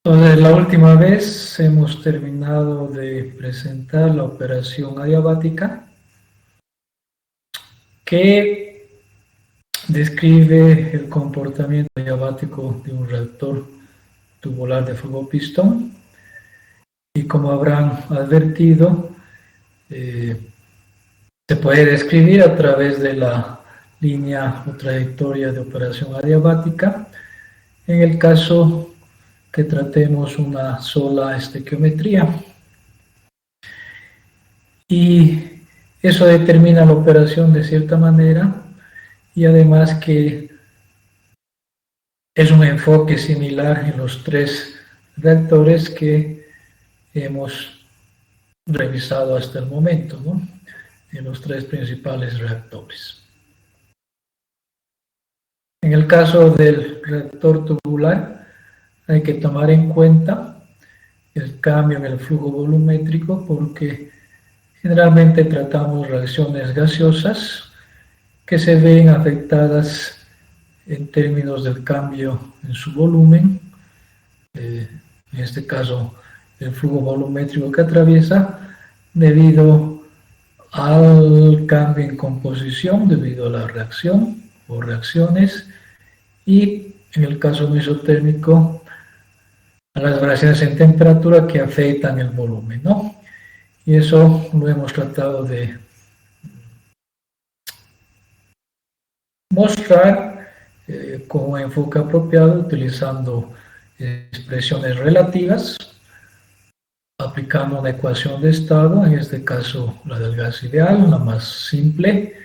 Entonces, la última vez hemos terminado de presentar la operación adiabática que describe el comportamiento adiabático de un reactor tubular de flujo pistón. Y como habrán advertido, se puede describir a través de la línea o trayectoria de operación adiabática en el caso que tratemos una sola estequiometría. Y eso determina la operación de cierta manera y además que es un enfoque similar en los tres reactores que hemos revisado hasta el momento, ¿no? En los tres principales reactores. En el caso del reactor tubular hay que tomar en cuenta el cambio en el flujo volumétrico porque generalmente tratamos reacciones gaseosas que se ven afectadas en términos del cambio en su volumen, en este caso el flujo volumétrico que atraviesa, debido al cambio en composición, debido a la reacción o reacciones, y en el caso mesotérmico, a las variaciones en temperatura que afectan el volumen, ¿no? Y eso lo hemos tratado de mostrar con un enfoque apropiado utilizando expresiones relativas, aplicando una ecuación de estado, en este caso la del gas ideal, la más simple,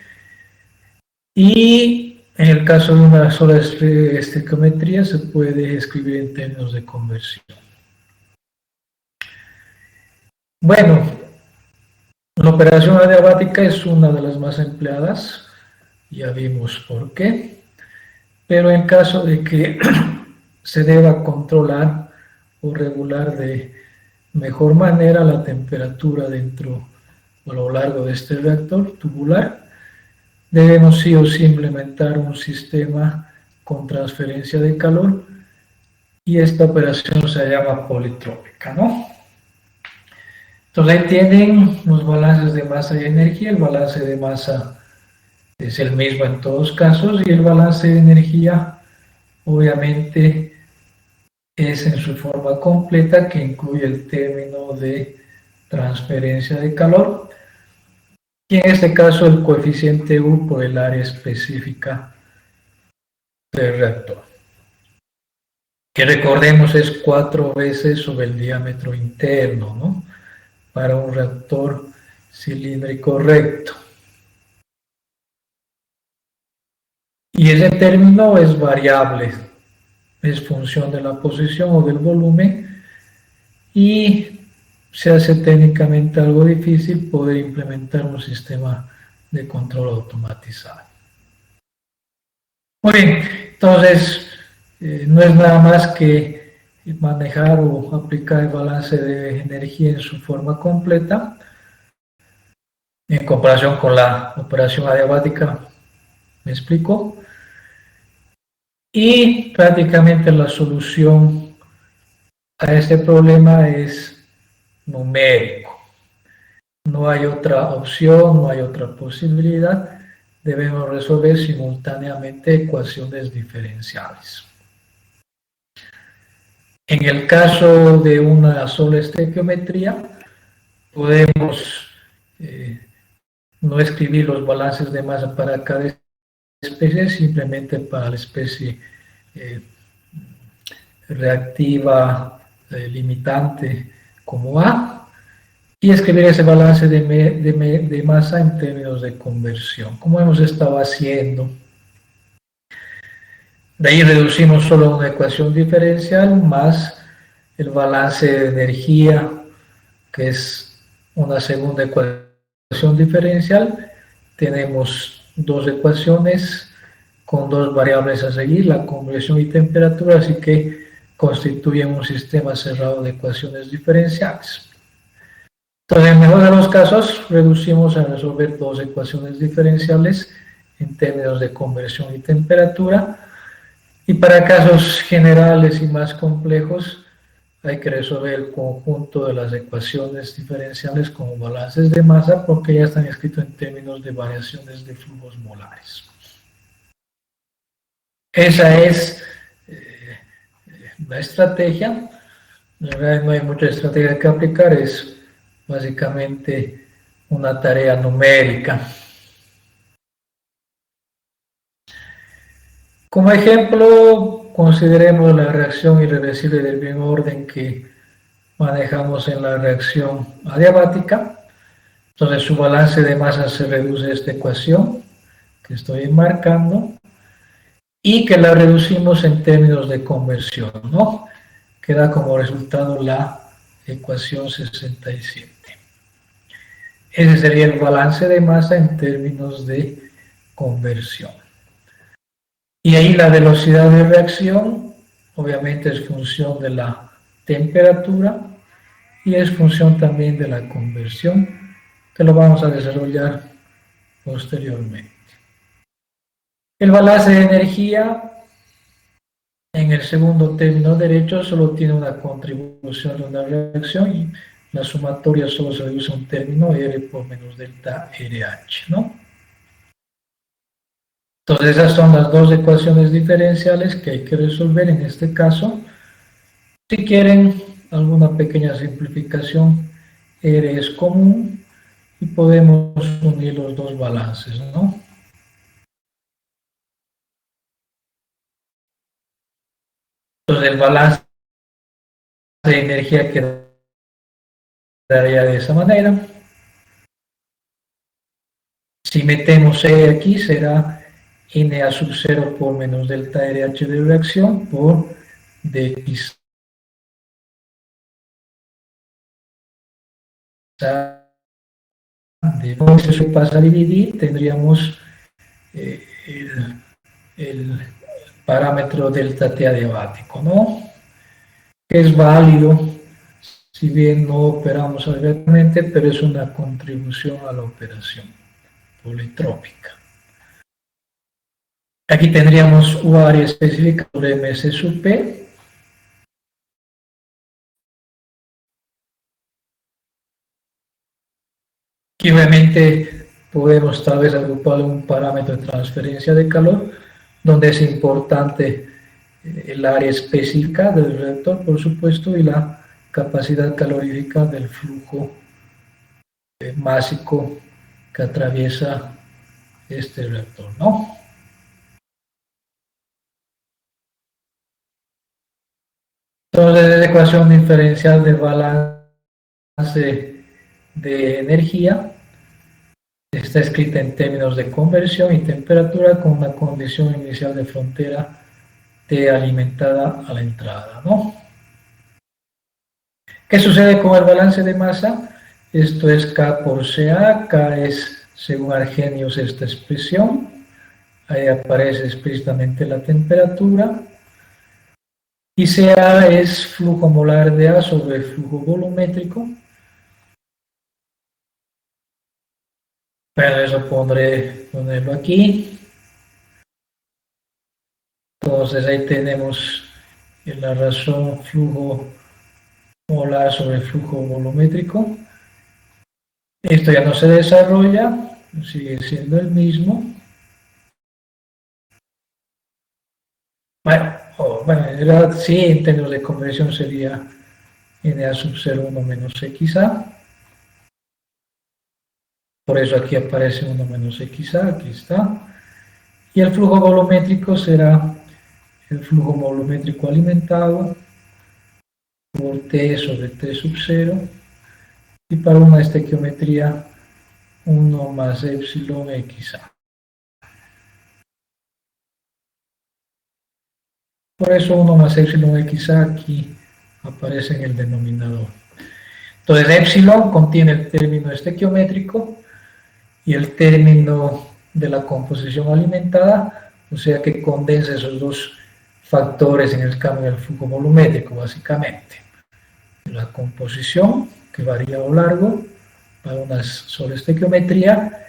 y en el caso de una sola estequiometría se puede escribir en términos de conversión. Bueno, la operación adiabática es una de las más empleadas, ya vimos por qué, pero en caso de que se deba controlar o regular de mejor manera la temperatura dentro o a lo largo de este reactor tubular, debemos sí o sí implementar un sistema con transferencia de calor y esta operación se llama politrópica, ¿no? Entonces ahí tienen los balances de masa y energía. El balance de masa es el mismo en todos casos y el balance de energía obviamente es en su forma completa, que incluye el término de transferencia de calor y en este caso el coeficiente U por el área específica del reactor, que recordemos es 4 veces sobre el diámetro interno, ¿no? Para un reactor cilíndrico recto. Y ese término es variable, es función de la posición o del volumen, y se hace técnicamente algo difícil poder implementar un sistema de control automatizado. Muy bien, entonces no es nada más que manejar o aplicar el balance de energía en su forma completa en comparación con la operación adiabática. ¿Me explico? Y prácticamente la solución a este problema es numérico. No hay otra opción, no hay otra posibilidad. Debemos resolver simultáneamente ecuaciones diferenciales. En el caso de una sola estequiometría, podemos no escribir los balances de masa para cada especie, simplemente para la especie reactiva limitante como A, y escribir ese balance de masa en términos de conversión, como hemos estado haciendo. De ahí reducimos solo a una ecuación diferencial más el balance de energía, que es una segunda ecuación diferencial. Tenemos dos ecuaciones con dos variables a seguir, la conversión y temperatura, así que constituyen un sistema cerrado de ecuaciones diferenciales. Entonces, en el mejor de los casos, reducimos a resolver dos ecuaciones diferenciales en términos de conversión y temperatura, y para casos generales y más complejos, hay que resolver el conjunto de las ecuaciones diferenciales como balances de masa porque ya están escritos en términos de variaciones de flujos molares. Esa es la estrategia. La verdad no hay mucha estrategia que aplicar, es básicamente una tarea numérica. Como ejemplo, consideremos la reacción irreversible del mismo orden que manejamos en la reacción adiabática. Entonces su balance de masa se reduce a esta ecuación que estoy enmarcando y que la reducimos en términos de conversión, ¿no? Que da como resultado la ecuación 67. Ese sería el balance de masa en términos de conversión. Y ahí la velocidad de reacción obviamente es función de la temperatura y es función también de la conversión, que lo vamos a desarrollar posteriormente. El balance de energía en el segundo término derecho solo tiene una contribución de una reacción y la sumatoria solo se reduce a un término R por menos delta RH, ¿no? Entonces esas son las dos ecuaciones diferenciales que hay que resolver en este caso. Si quieren alguna pequeña simplificación, R es común y podemos unir los dos balances, ¿no? Entonces el balance de energía quedaría de esa manera. Si metemos E aquí será Na sub 0 por menos delta RH de reacción por dx de si eso pasa a dividir, tendríamos el parámetro delta T adiabático, ¿no? Que es válido, si bien no operamos abiertamente, pero es una contribución a la operación politrópica. Aquí tendríamos U área específica por MS sub P, que obviamente podemos tal vez agrupar un parámetro de transferencia de calor, donde es importante el área específica del reactor, por supuesto, y la capacidad calorífica del flujo másico que atraviesa este reactor, ¿no? Entonces, la ecuación diferencial de balance de energía está escrita en términos de conversión y temperatura con una condición inicial de frontera T alimentada a la entrada, ¿no? ¿Qué sucede con el balance de masa? Esto es K por CA, K es, según Arrhenius, esta expresión, ahí aparece explícitamente la temperatura, y CA es flujo molar de A sobre flujo volumétrico. Pero eso ponerlo aquí. Entonces ahí tenemos la razón flujo molar sobre flujo volumétrico. Esto ya no se desarrolla, sigue siendo el mismo. Bueno, en realidad sí, en términos de conversión sería Na sub 0,1 menos XA. Por eso aquí aparece 1 menos XA, aquí está. Y el flujo volumétrico será el flujo volumétrico alimentado por T sobre T sub 0. Y para una estequiometría 1 más epsilon XA. Por eso 1 más epsilon XA aquí aparece en el denominador. Entonces epsilon contiene el término estequiométrico y el término de la composición alimentada, o sea que condensa esos dos factores en el cambio del flujo volumétrico, básicamente. La composición, que varía a lo largo, para una sola estequiometría,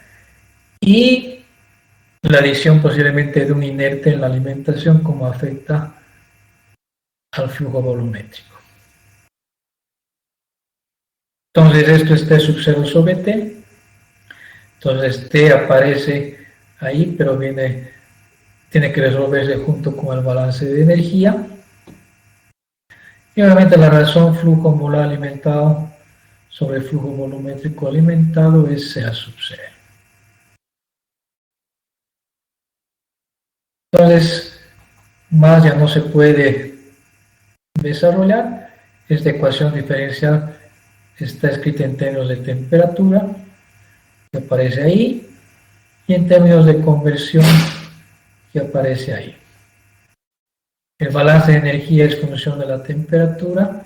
y la adición posiblemente de un inerte en la alimentación, como afecta al flujo volumétrico. Entonces esto es T sub 0 sobre T. Entonces T aparece ahí, pero tiene que resolverse junto con el balance de energía. Y obviamente la razón flujo molar alimentado sobre flujo volumétrico alimentado es CA sub 0. Entonces, más ya no se puede desarrollar. Esta ecuación diferencial está escrita en términos de temperatura, que aparece ahí, y en términos de conversión, que aparece ahí. El balance de energía es función de la temperatura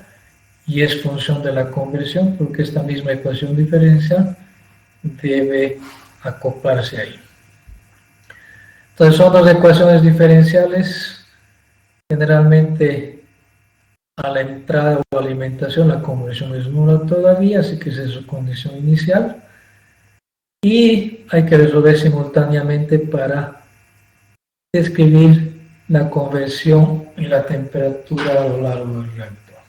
y es función de la conversión, porque esta misma ecuación diferencial debe acoplarse ahí. Entonces son dos ecuaciones diferenciales. Generalmente a la entrada o alimentación la conversión es nula todavía, así que esa es su condición inicial. Y hay que resolver simultáneamente para describir la conversión y la temperatura a lo largo del reactor.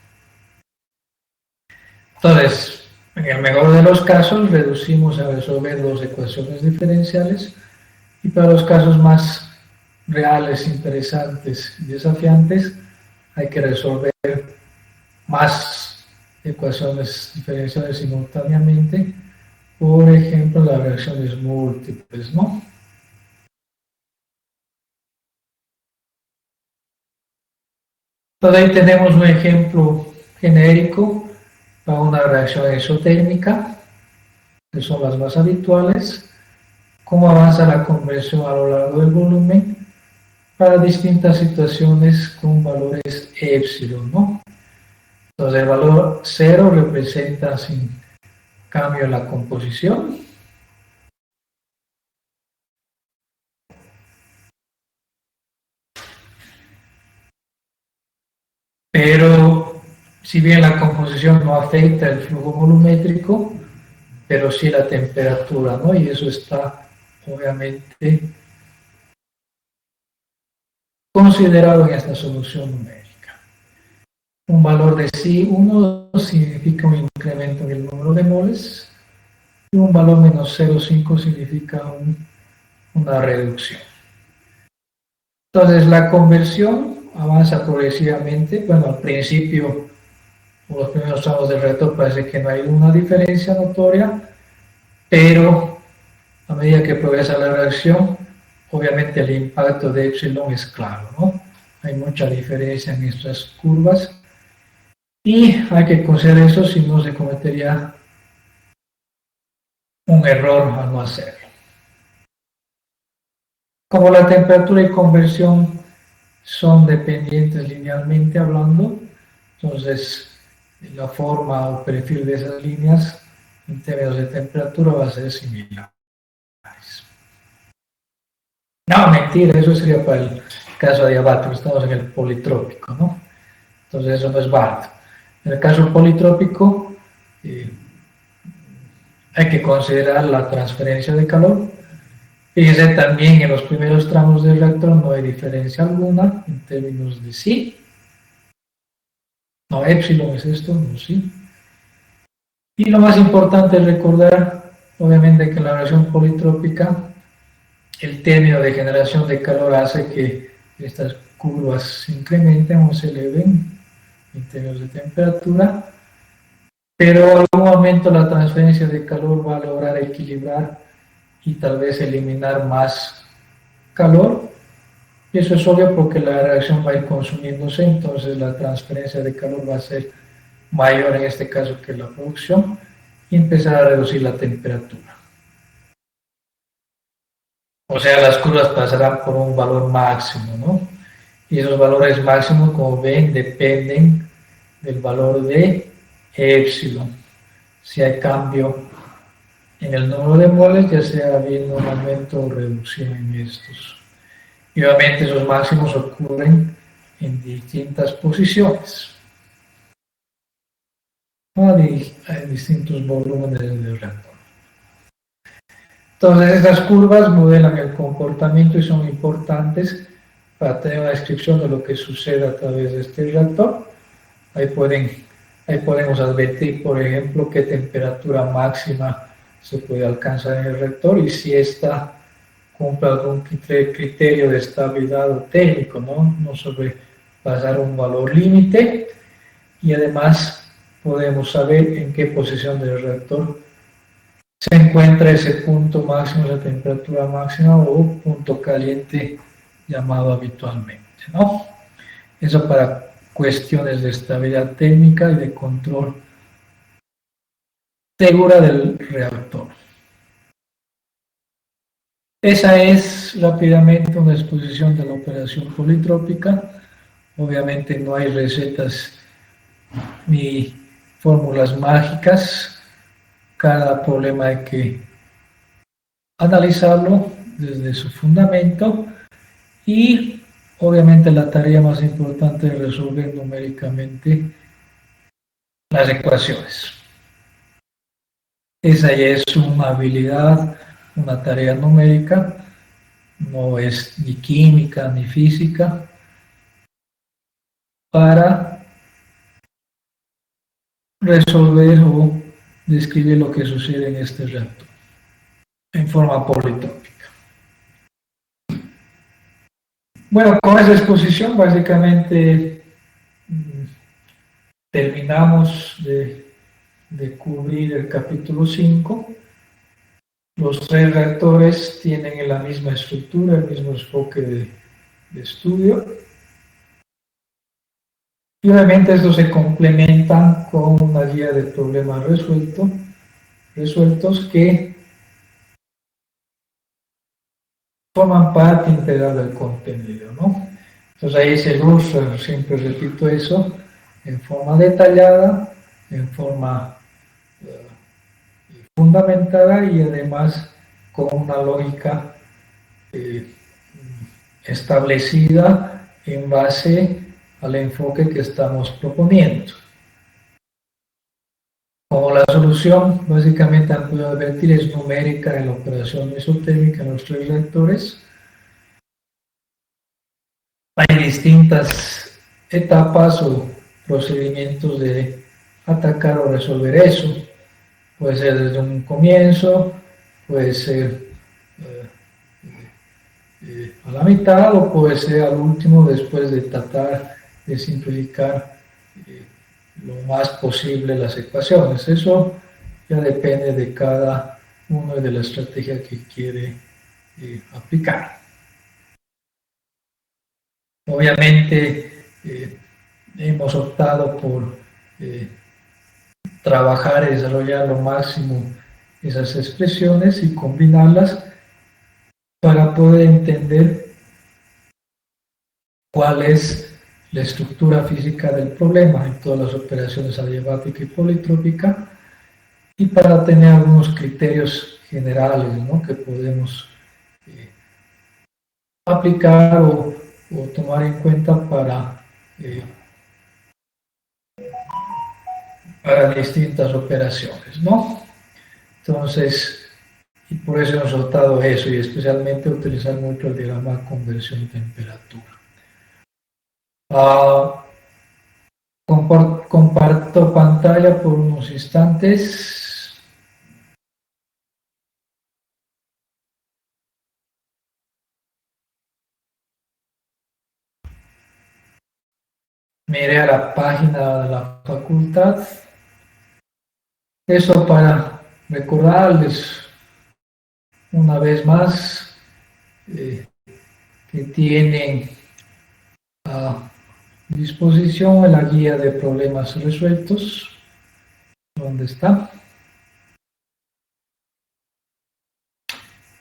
Entonces, en el mejor de los casos, reducimos a resolver dos ecuaciones diferenciales, y para los casos más reales, interesantes y desafiantes, hay que resolver más ecuaciones diferenciales simultáneamente, por ejemplo, las reacciones múltiples, ¿no? Entonces ahí tenemos un ejemplo genérico para una reacción exotérmica, que son las más habituales, cómo avanza la conversión a lo largo del volumen para distintas situaciones con valores epsilon, ¿no? Entonces el valor 0 representa sin cambio en la composición. Pero si bien la composición no afecta el flujo volumétrico, pero sí la temperatura, ¿no? Y eso está obviamente considerado en esta solución numérica. Un valor de psi1 significa un incremento en el número de moles y un valor menos 0,5 significa una reducción. Entonces la conversión avanza progresivamente. Bueno, al principio, por los primeros tramos del reactor parece que no hay una diferencia notoria, pero a medida que progresa la reacción, obviamente el impacto de epsilon es claro, ¿no? Hay mucha diferencia en estas curvas y hay que considerar eso, si no se cometería un error al no hacerlo. Como la temperatura y conversión son dependientes linealmente hablando, entonces la forma o perfil de esas líneas en términos de temperatura va a ser similar. No, mentira, eso sería para el caso adiabático, estamos en el politrópico, ¿no? Entonces eso no es válido. En el caso politrópico hay que considerar la transferencia de calor. Fíjense también en los primeros tramos del reactor no hay diferencia alguna en términos de psi. No, epsilon es esto, no psi. Y lo más importante es recordar, obviamente, que en la reacción politrópica el término de generación de calor hace que estas curvas se incrementen o se eleven en términos de temperatura, pero en algún momento la transferencia de calor va a lograr equilibrar y tal vez eliminar más calor, y eso es obvio porque la reacción va a ir consumiéndose, entonces la transferencia de calor va a ser mayor en este caso que la producción y empezar a reducir la temperatura. O sea, las curvas pasarán por un valor máximo, ¿no? Y esos valores máximos, como ven, dependen del valor de epsilon. Si hay cambio en el número de moles, ya sea habiendo un aumento o reducción en estos. Y obviamente esos máximos ocurren en distintas posiciones. Hay distintos volúmenes del reactor. Entonces, estas curvas modelan el comportamiento y son importantes para tener una descripción de lo que sucede a través de este reactor. Ahí pueden Ahí podemos advertir, por ejemplo, qué temperatura máxima se puede alcanzar en el reactor y si ésta cumple algún criterio de estabilidad o técnico, no sobrepasar un valor límite, y además podemos saber en qué posición del reactor se encuentra ese punto máximo, esa temperatura máxima o punto caliente llamado habitualmente, ¿no? Eso para cuestiones de estabilidad técnica y de control segura del reactor. Esa es rápidamente una exposición de la operación politrópica. Obviamente no hay recetas ni fórmulas mágicas. Cada problema hay que analizarlo desde su fundamento y obviamente la tarea más importante es resolver numéricamente las ecuaciones. Esa ya es una habilidad, una tarea numérica, no es ni química ni física, para resolver o describir lo que sucede en este reactor en forma politrópica. Bueno, con esa exposición básicamente terminamos de cubrir el capítulo 5. Los tres reactores tienen la misma estructura, el mismo enfoque de estudio. Y obviamente estos se complementan con una guía de problemas resueltos que forman parte integral del contenido, ¿no? Entonces ahí se ilustra, siempre repito eso, en forma detallada, en forma fundamentada y además con una lógica establecida en base al enfoque que estamos proponiendo. Como la solución, básicamente han podido advertir, es numérica en la operación isotérmica en los tres reactores. Hay distintas etapas o procedimientos de atacar o resolver eso. Puede ser desde un comienzo, puede ser a la mitad o puede ser al último después de tratar de simplificar lo más posible las ecuaciones. Eso ya depende de cada uno y de la estrategia que quiere aplicar. Obviamente hemos optado por trabajar y desarrollar lo máximo esas expresiones y combinarlas para poder entender cuál es la estructura física del problema en todas las operaciones adiabática y politrópica y para tener algunos criterios generales, ¿no?, que podemos aplicar o tomar en cuenta para distintas operaciones, ¿no? Entonces, y por eso hemos notado eso y especialmente utilizar mucho el diagrama de conversión de temperatura. Comparto pantalla por unos instantes. Me iré a la página de la facultad. Eso para recordarles una vez más que tienen a disposición la guía de problemas resueltos. ¿Dónde está?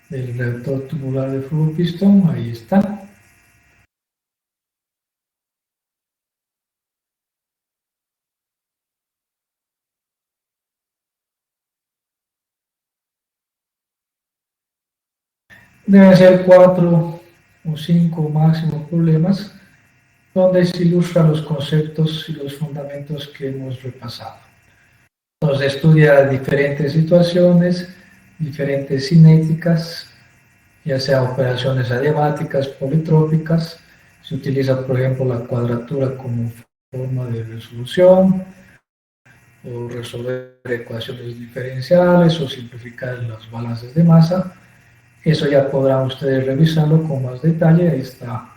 El reactor tubular de flujo pistón, ahí está. Deben ser 4 o 5 máximos problemas donde se ilustran los conceptos y los fundamentos que hemos repasado. Entonces estudia diferentes situaciones, diferentes cinéticas, ya sea operaciones adiabáticas, politrópicas. Se utiliza, por ejemplo, la cuadratura como forma de resolución, o resolver ecuaciones diferenciales o simplificar las balances de masa. Eso ya podrán ustedes revisarlo con más detalle. Ahí está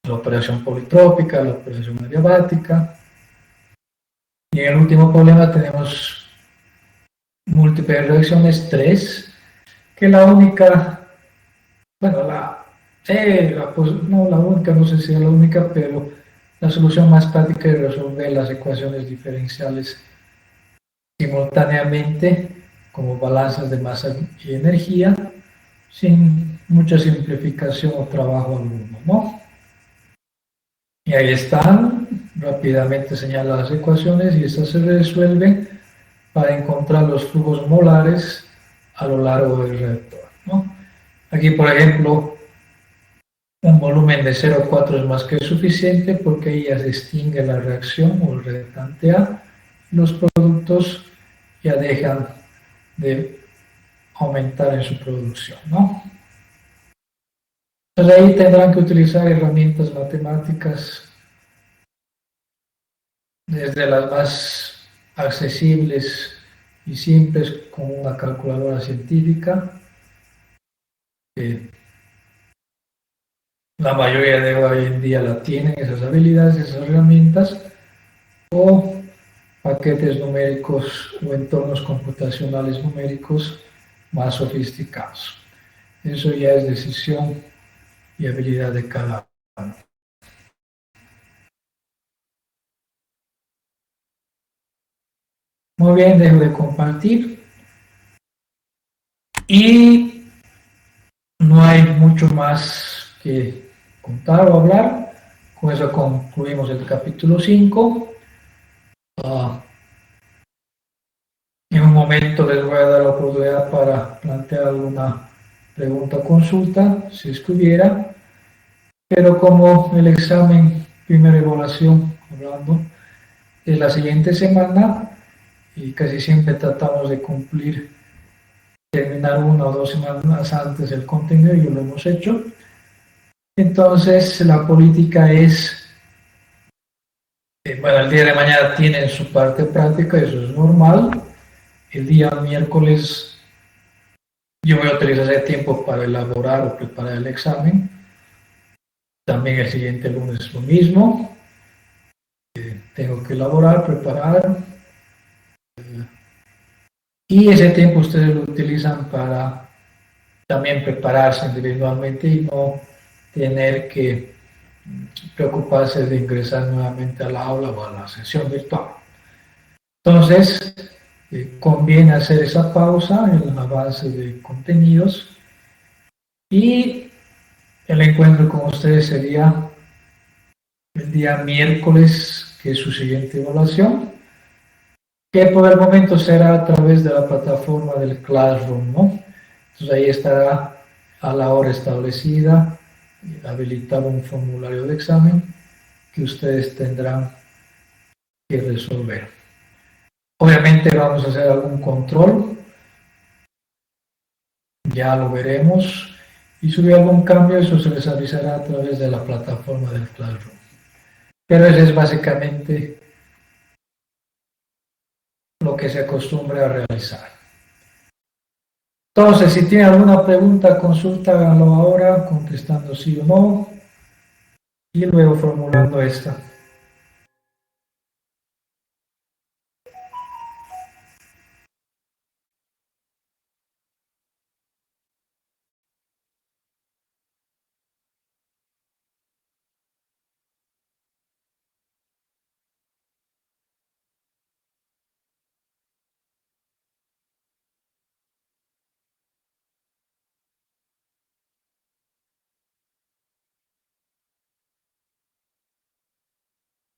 la operación politrópica, la operación adiabática. Y en el último problema tenemos múltiples reacciones 3, que la única, bueno, no, la única, no sé si es la única, pero la solución más práctica es resolver las ecuaciones diferenciales simultáneamente como balanzas de masa y energía, sin mucha simplificación o trabajo alguno, ¿no? Y ahí están, rápidamente señala las ecuaciones y estas se resuelven para encontrar los flujos molares a lo largo del reactor, ¿no? Aquí, por ejemplo, un volumen de 0,4 es más que suficiente porque ahí ya se extingue la reacción o el reactante A. Los productos ya dejan de aumentar en su producción, ¿no? Entonces ahí tendrán que utilizar herramientas matemáticas desde las más accesibles y simples como una calculadora científica, que la mayoría de hoy en día la tienen, esas habilidades, esas herramientas, o paquetes numéricos o entornos computacionales numéricos más sofisticados. Eso ya es decisión y habilidad de cada uno. Muy bien, dejo de compartir y no hay mucho más que contar o hablar. Con eso concluimos el capítulo 5. En un momento les voy a dar la oportunidad para plantear alguna pregunta o consulta, si estuviera, pero como el examen, primera evaluación, hablando, es la siguiente semana y casi siempre tratamos de cumplir, terminar 1 o 2 semanas antes del contenido, y lo hemos hecho. Entonces, la política es, bueno, el día de mañana tienen su parte práctica, eso es normal. El día miércoles yo voy a utilizar ese tiempo para elaborar o preparar el examen. También el siguiente lunes lo mismo. Tengo que elaborar, preparar. Y ese tiempo ustedes lo utilizan para también prepararse individualmente y no tener que preocuparse de ingresar nuevamente al aula o a la sesión virtual. Entonces, conviene hacer esa pausa en la base de contenidos y el encuentro con ustedes sería el día miércoles, que es su siguiente evaluación, que por el momento será a través de la plataforma del Classroom, ¿no? Entonces ahí estará a la hora establecida habilitado un formulario de examen que ustedes tendrán que resolver. Obviamente vamos a hacer algún control, ya lo veremos, y si hubiera algún cambio, eso se les avisará a través de la plataforma del Classroom. Pero eso es básicamente lo que se acostumbra a realizar. Entonces, si tienen alguna pregunta, consulta, háganlo ahora, contestando sí o no, y luego formulando esta.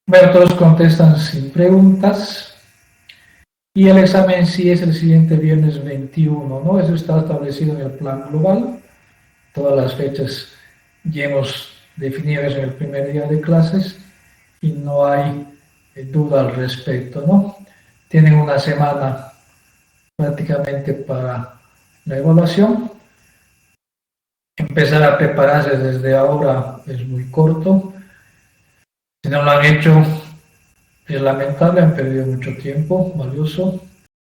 Bueno, todos contestan sin preguntas. Y el examen sí es el siguiente viernes 21, ¿no? Eso está establecido en el plan global. Todas las fechas ya hemos definido eso en el primer día de clases y no hay duda al respecto, ¿no? Tienen una semana prácticamente para la evaluación. Empezar a prepararse desde ahora es muy corto. Si no lo han hecho, Es lamentable, han perdido mucho tiempo valioso.